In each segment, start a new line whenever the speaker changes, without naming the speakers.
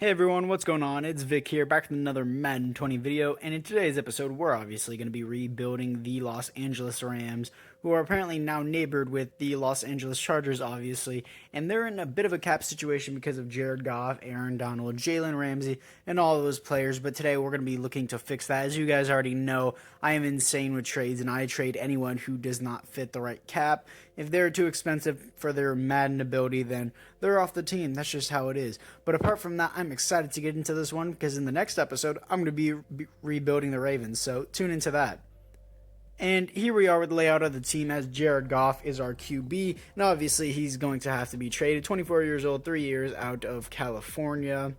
Hey everyone, what's going on? It's Vic here, back with another Madden 20 video, and in today's episode, we're obviously going to be rebuilding the Los Angeles Rams, who are apparently now neighbored with the Los Angeles Chargers, obviously, and they're in a bit of a cap situation because of Jared Goff, Aaron Donald, Jalen Ramsey, and all of those players, but today we're going to be looking to fix that. As you guys already know, I am insane with trades, and I trade anyone who does not fit the right cap. If they're too expensive for their Madden ability, then they're off the team. That's just how it is. But apart from that, I'm excited to get into this one because in the next episode, I'm going to be rebuilding the Ravens. So tune into that. And here we are with the layout of the team as Jared Goff is our QB. And obviously, he's going to have to be traded. 24 years old, 3 years out of California.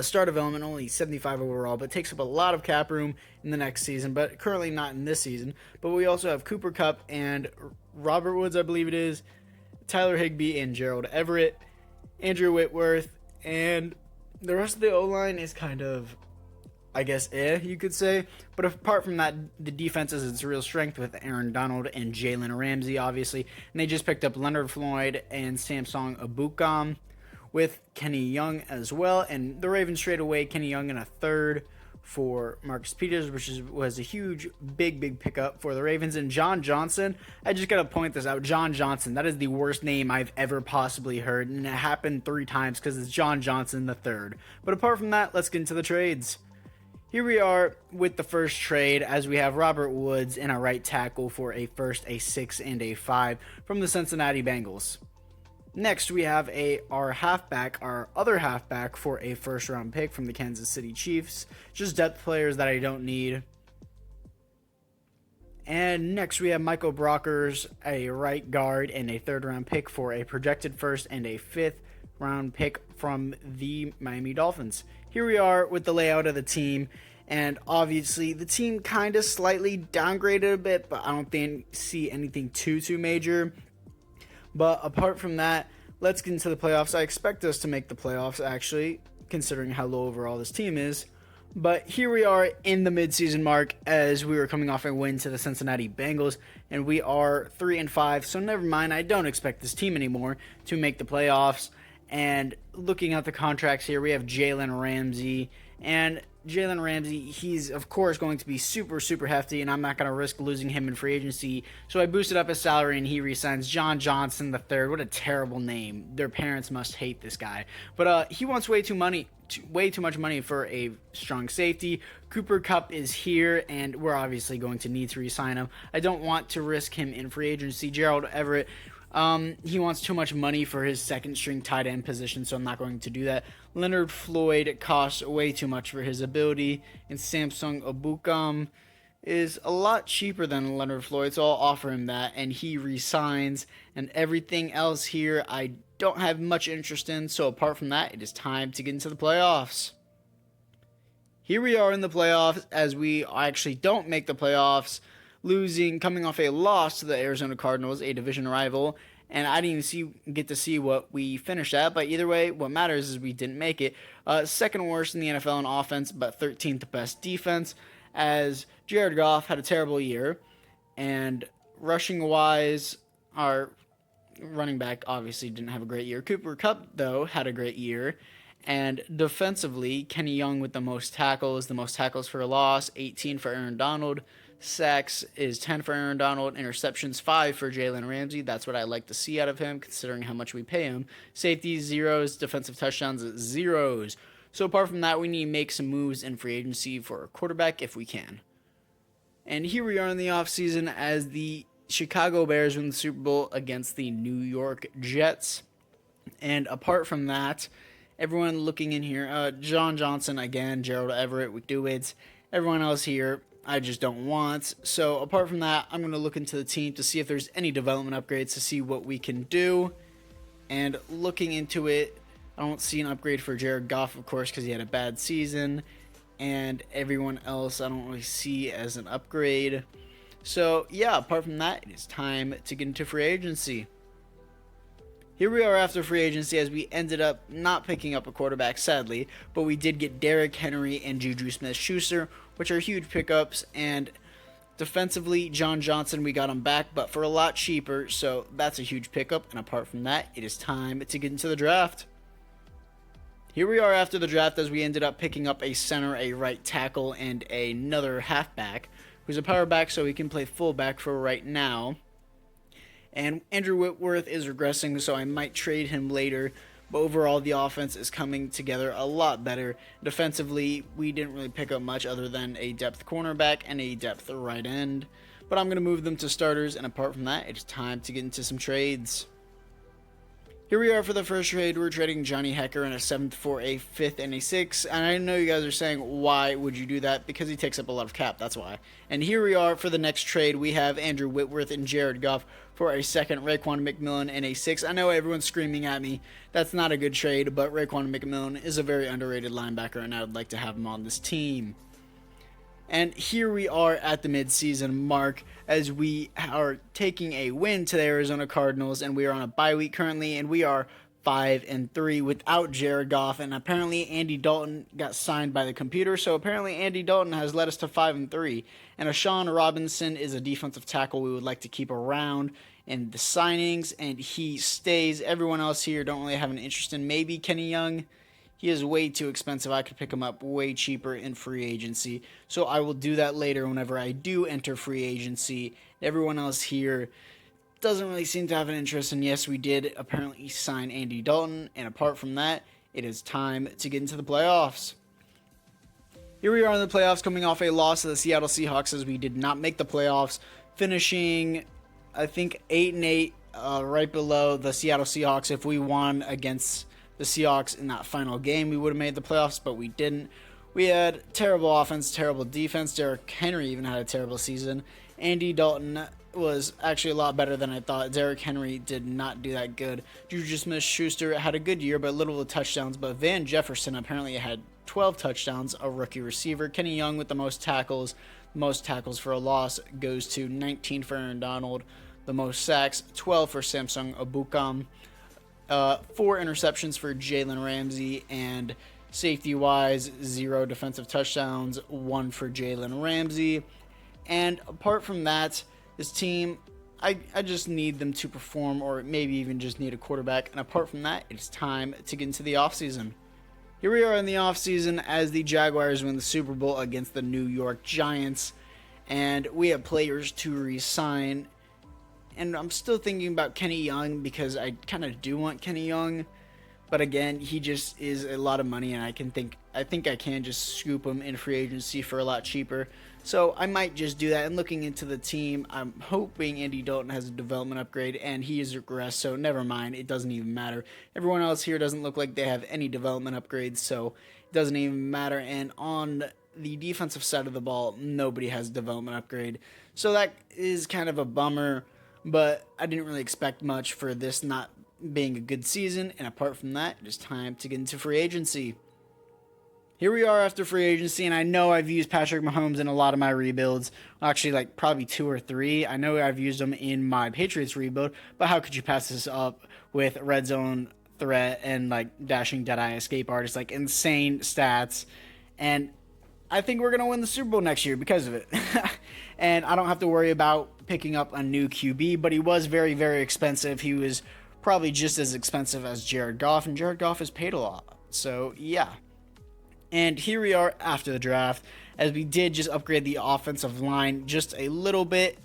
Star development only 75 overall, but takes up a lot of cap room in the next season, but currently not in this season. But we also have Cooper Kupp and Robert Woods, I believe it is, Tyler Higbee and Gerald Everett, Andrew Whitworth, and the rest of the O-line is kind of, I guess, you could say. But apart from that, the defense is its real strength with Aaron Donald and Jalen Ramsey, obviously. And they just picked up Leonard Floyd and Samsung Ebukam with Kenny Young as well. And the Ravens traded away Kenny Young in a third for Marcus Peters, which was a huge, big pickup for the Ravens. And John Johnson, I just got to point this out. John Johnson, that is the worst name I've ever possibly heard. And it happened 3 times because it's John Johnson the third. But apart from that, let's get into the trades. Here we are with the first trade as we have Robert Woods and a right tackle for a first, a 6, and a 5 from the Cincinnati Bengals. Next, we have our other halfback for a first-round pick from the Kansas City Chiefs. Just depth players that I don't need. And next, we have Michael Brockers, a right guard, and a third-round pick for a projected first and a fifth-round pick from the Miami Dolphins. Here we are with the layout of the team. And obviously, the team kind of slightly downgraded a bit, but I don't see anything too major. But apart from that, let's get into the playoffs. I expect us to make the playoffs, actually, considering how low overall this team is. But here we are in the midseason mark as we were coming off a win to the Cincinnati Bengals. And we are 3-5, so never mind. I don't expect this team anymore to make the playoffs. And looking at the contracts here, we have Jalen Ramsey. And Jalen Ramsey, he's of course going to be super hefty, and I'm not going to risk losing him in free agency. So I boosted up his salary, and he resigns John Johnson III. What a terrible name. Their parents must hate this guy. But he wants way too much money for a strong safety. Cooper Kupp is here, and we're obviously going to need to resign him. I don't want to risk him in free agency. Gerald Everett, he wants too much money for his second string tight end position, so I'm not going to do that. Leonard Floyd costs way too much for his ability, and Samsung Ebukam is a lot cheaper than Leonard Floyd, so I'll offer him that, and he resigns. And everything else here I don't have much interest in, so apart from that, it is time to get into the playoffs. Here we are in the playoffs as we actually don't make the playoffs, coming off a loss to the Arizona Cardinals, a division rival, and I didn't even get to see what we finished at, but either way, what matters is we didn't make it. Second worst in the NFL in offense, but 13th best defense, as Jared Goff had a terrible year, and rushing-wise, our running back obviously didn't have a great year. Cooper Kupp, though, had a great year, and defensively, Kenny Young with the most tackles for a loss, 18 for Aaron Donald. Sacks is 10 for Aaron Donald. Interceptions 5 for Jalen Ramsey. That's what I like to see out of him, considering how much we pay him. Safeties, 0s. Defensive touchdowns, 0s. So apart from that, we need to make some moves in free agency for a quarterback if we can. And here we are in the offseason as the Chicago Bears win the Super Bowl against the New York Jets. And apart from that, everyone looking in here, John Johnson again, Gerald Everett, we do it. Everyone else here, I just don't want. So apart from that, I'm going to look into the team to see if there's any development upgrades to see what we can do. And looking into it, I don't see an upgrade for Jared Goff, of course, because he had a bad season. And everyone else I don't really see as an upgrade. So yeah, apart from that, it is time to get into free agency. Here we are after free agency as we ended up not picking up a quarterback, sadly, but we did get Derrick Henry and Juju Smith-Schuster, which are huge pickups, and defensively, John Johnson, we got him back, but for a lot cheaper, so that's a huge pickup, and apart from that, it is time to get into the draft. Here we are after the draft, as we ended up picking up a center, a right tackle, and another halfback, who's a power back, so he can play fullback for right now. And Andrew Whitworth is regressing, so I might trade him later. But overall, the offense is coming together a lot better. Defensively, we didn't really pick up much other than a depth cornerback and a depth right end. But I'm going to move them to starters, and apart from that, it's time to get into some trades. Here we are for the first trade. We're trading Johnny Hecker in a 7th for a 5th and a 6th. And I know you guys are saying, why would you do that? Because he takes up a lot of cap, that's why. And here we are for the next trade. We have Andrew Whitworth and Jared Goff for a 2nd, Raekwon McMillan, and a 6th. I know everyone's screaming at me. That's not a good trade, but Raekwon McMillan is a very underrated linebacker, and I would like to have him on this team. And here we are at the midseason mark, as we are taking a win to the Arizona Cardinals, and we are on a bye week currently, and we are 5-3 without Jared Goff, and apparently Andy Dalton got signed by the computer, so apparently Andy Dalton has led us to 5-3. And Ashawn Robinson is a defensive tackle we would like to keep around in the signings, and he stays. Everyone else here don't really have an interest in. Maybe Kenny Young. He is way too expensive. I could pick him up way cheaper in free agency. So I will do that later whenever I do enter free agency. Everyone else here doesn't really seem to have an interest. And yes, we did apparently sign Andy Dalton. And apart from that, it is time to get into the playoffs. Here we are in the playoffs, coming off a loss to the Seattle Seahawks, as we did not make the playoffs, finishing, I think, 8-8, right below the Seattle Seahawks. If we won against the Seahawks in that final game, we would have made the playoffs, but we didn't. We had terrible offense, terrible defense. Derrick Henry even had a terrible season. Andy Dalton was actually a lot better than I thought. Derrick Henry did not do that good. Juju Smith-Schuster had a good year, but little with touchdowns. But Van Jefferson apparently had 12 touchdowns, a rookie receiver. Kenny Young with the most tackles. Most tackles for a loss goes to 19 for Aaron Donald. The most sacks, 12 for Samsung Ebukam. 4 interceptions for Jalen Ramsey, and safety-wise, 0 defensive touchdowns, 1 for Jalen Ramsey. And apart from that, this team, I just need them to perform, or maybe even just need a quarterback. And apart from that, it's time to get into the offseason. Here we are in the offseason as the Jaguars win the Super Bowl against the New York Giants, and we have players to re-sign. And I'm still thinking about Kenny Young, because I kind of do want Kenny Young. But again, he just is a lot of money, and I think I can just scoop him in free agency for a lot cheaper. So I might just do that. And looking into the team, I'm hoping Andy Dalton has a development upgrade, and he is regressed, so never mind. It doesn't even matter. Everyone else here doesn't look like they have any development upgrades, so it doesn't even matter. And on the defensive side of the ball, nobody has a development upgrade. So that is kind of a bummer. But I didn't really expect much for this not being a good season. And apart from that, it is time to get into free agency. Here we are after free agency, and I know I've used Patrick Mahomes in a lot of my rebuilds. Actually, like probably 2 or 3. I know I've used him in my Patriots rebuild, but how could you pass this up with red zone threat and like dashing Deadeye escape artist, like insane stats. And I think we're going to win the Super Bowl next year because of it. And I don't have to worry about picking up a new QB, but he was very, very expensive. He was probably just as expensive as Jared Goff, and Jared Goff is paid a lot. So, yeah. And here we are after the draft, as we did just upgrade the offensive line just a little bit.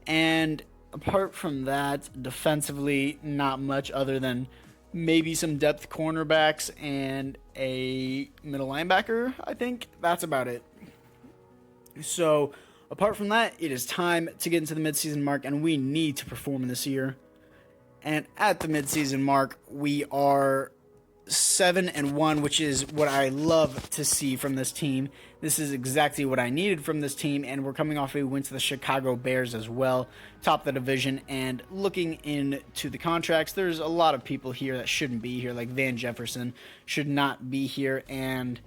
And apart from that, defensively, not much other than maybe some depth cornerbacks and a middle linebacker, I think. That's about it. So, apart from that, it is time to get into the midseason mark, and we need to perform this year. And at the midseason mark, we are 7-1, which is what I love to see from this team. This is exactly what I needed from this team, and we're coming off a win to the Chicago Bears as well, top the division. And looking into the contracts, there's a lot of people here that shouldn't be here, like Van Jefferson should not be here, and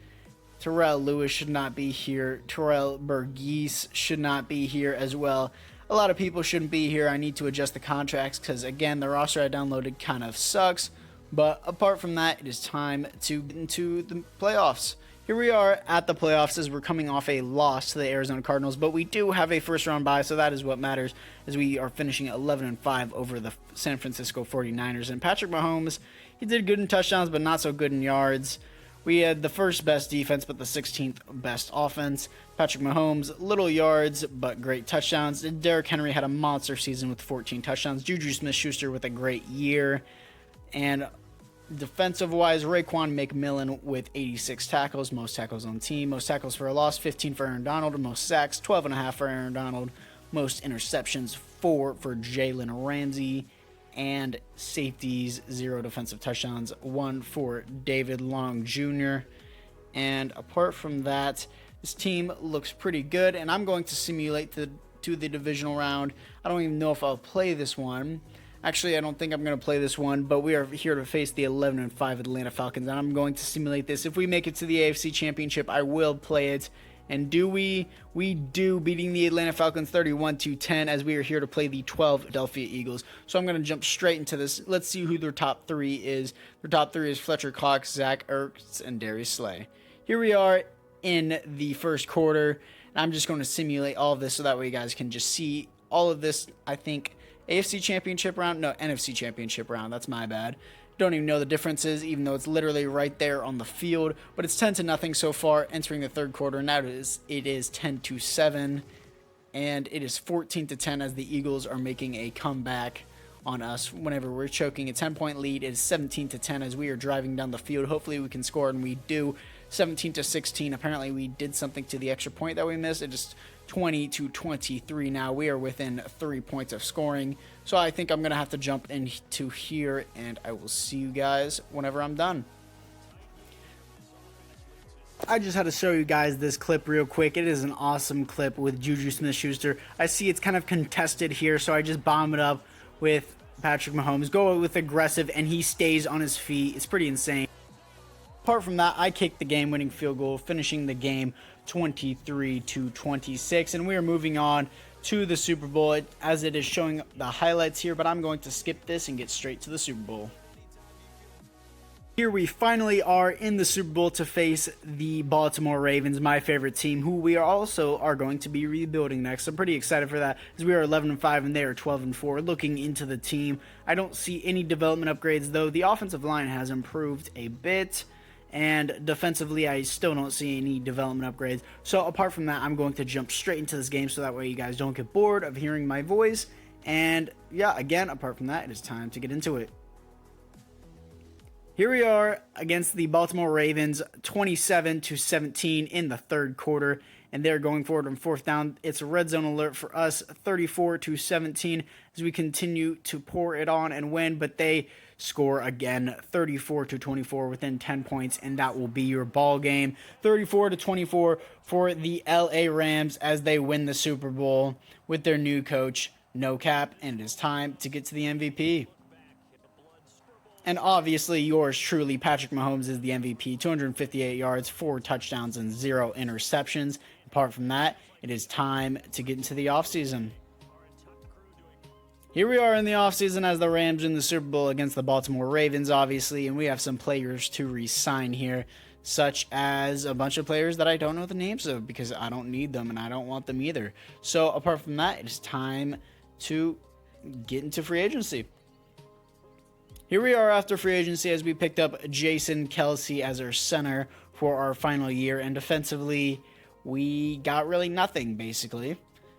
Terrell Lewis should not be here. Terrell Burgess should not be here as well. A lot of people shouldn't be here. I need to adjust the contracts because, again, the roster I downloaded kind of sucks. But apart from that, it is time to get into the playoffs. Here we are at the playoffs as we're coming off a loss to the Arizona Cardinals, but we do have a first-round bye, so that is what matters, as we are finishing 11-5 over the San Francisco 49ers. And Patrick Mahomes, he did good in touchdowns, but not so good in yards. We had the first best defense, but the 16th best offense. Patrick Mahomes, little yards, but great touchdowns. Derrick Henry had a monster season with 14 touchdowns. Juju Smith-Schuster with a great year. And defensive-wise, Raekwon McMillan with 86 tackles, most tackles on the team. Most tackles for a loss, 15 for Aaron Donald. Most sacks, 12.5 for Aaron Donald. Most interceptions, 4 for Jalen Ramsey. And safeties, 0 defensive touchdowns, 1 for David Long Jr. And apart from that, this team looks pretty good, and I'm going to simulate to the divisional round. I don't even know if I'll play this one. Actually, I don't think I'm going to play this one, but we are here to face the 11-5 Atlanta Falcons, and I'm going to simulate this. If we make it to the AFC Championship, I will play it. And do we? We do, beating the Atlanta Falcons 31-10, as we are here to play the 12 Philadelphia Eagles. So I'm going to jump straight into this. Let's see who their top 3 is. Their top 3 is Fletcher Cox, Zach Ertz, and Darius Slay. Here we are in the first quarter. And I'm just going to simulate all of this so that way you guys can just see all of this. I think AFC Championship round? No, NFC Championship round. That's my bad. Don't even know the differences, even though it's literally right there on the field. But it's 10-0 so far, entering the third quarter. Now it is 10-7, and it is 14-10 as the Eagles are making a comeback on us. Whenever we're choking a 10-point lead, it is 17-10 as we are driving down the field. Hopefully we can score, and we do. 17-16. Apparently we did something to the extra point that we missed. It is 20-23 now. We are within 3 points of scoring. So I think I'm going to have to jump into here, and I will see you guys whenever I'm done. I just had to show you guys this clip real quick. It is an awesome clip with Juju Smith-Schuster. I see it's kind of contested here, so I just bomb it up with Patrick Mahomes. Go with aggressive, and he stays on his feet. It's pretty insane. Apart from that, I kicked the game-winning field goal, finishing the game 23-26, and we are moving on to the Super Bowl as it is showing the highlights here, but I'm going to skip this and get straight to the Super Bowl. Here we finally are in the Super Bowl to face the Baltimore Ravens, my favorite team, who we are going to be rebuilding next. I'm pretty excited for that, as we are 11-5 and they are 12-4. Looking into the team, I don't see any development upgrades, though the offensive line has improved a bit. And defensively, I still don't see any development upgrades. So apart from that, I'm going to jump straight into this game so that way you guys don't get bored of hearing my voice. And yeah, again, apart from that, it is time to get into it. Here we are against the Baltimore Ravens, 27-17 in the third quarter. And they're going forward on fourth down. It's a red zone alert for us, 34-17, as we continue to pour it on and win. But they score again, 34-24 within 10 points, and that will be your ball game. 34-24 for the LA Rams as they win the Super Bowl with their new coach, No Cap, and it is time to get to the MVP. And obviously, yours truly, Patrick Mahomes, is the MVP. 258 yards, 4 touchdowns, and 0 interceptions. Apart from that, it is time to get into the offseason. Here we are in the offseason as the Rams in the Super Bowl against the Baltimore Ravens, obviously, and we have some players to re-sign here, such as a bunch of players that I don't know the names of because I don't need them and I don't want them either. So apart from that, it is time to get into free agency. Here we are after free agency as we picked up Jason Kelce as our center for our final year, and defensively, we got really nothing, basically.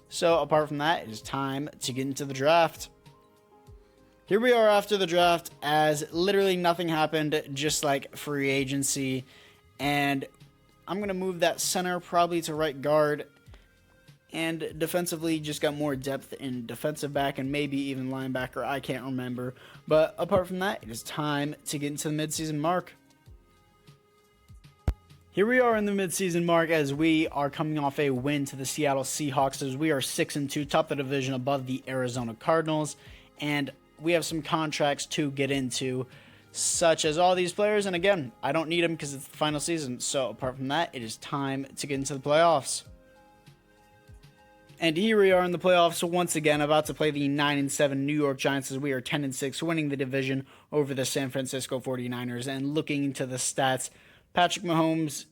So apart from that, it is time to get into the draft. Here we are after the draft as literally nothing happened, just like free agency. And I'm going to move that center probably to right guard. And defensively, just got more depth in defensive back and maybe even linebacker. I can't remember. But apart from that, it is time to get into the midseason mark. Here we are in the midseason mark as we are coming off a win to the Seattle Seahawks as we are 6-2, top of the division above the Arizona Cardinals. And we have some contracts to get into, such as all these players. And again, I don't need them because it's the final season. So apart from that, it is time to get into the playoffs. And here we are in the playoffs once again, about to play the 9-7 New York Giants as we are 10-6, winning the division over the San Francisco 49ers. And looking into the stats, Patrick Mahomes,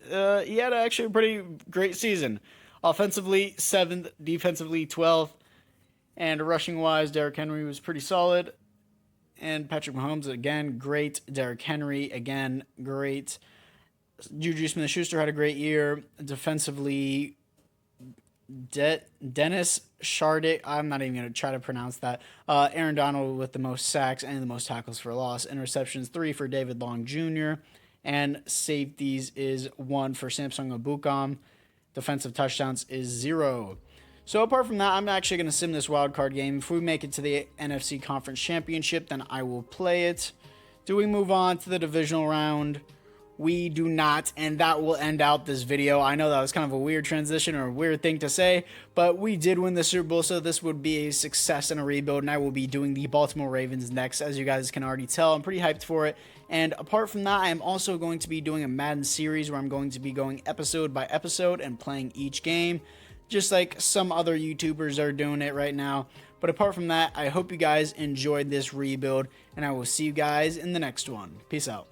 he had actually a pretty great season. Offensively, 7th, defensively, 12th. And rushing-wise, Derrick Henry was pretty solid. And Patrick Mahomes, again, great. Derrick Henry, again, great. Juju Smith-Schuster had a great year. Defensively, Dennis Shardick, I'm not even going to try to pronounce that. Aaron Donald with the most sacks and the most tackles for loss. Interceptions, 3 for David Long Jr. And safeties is 1 for Samsung Ebukam. Defensive touchdowns is 0. So apart from that, I'm actually going to sim this wildcard game. If we make it to the NFC Conference Championship, then I will play it. Do we move on to the divisional round? We do not, and that will end out this video. I know that was kind of a weird transition or a weird thing to say, but we did win the Super Bowl, so this would be a success and a rebuild, and I will be doing the Baltimore Ravens next, as you guys can already tell. I'm pretty hyped for it, and apart from that, I am also going to be doing a Madden series where I'm going to be going episode by episode and playing each game, just like some other YouTubers are doing it right now. But apart from that, I hope you guys enjoyed this rebuild, and I will see you guys in the next one. Peace out.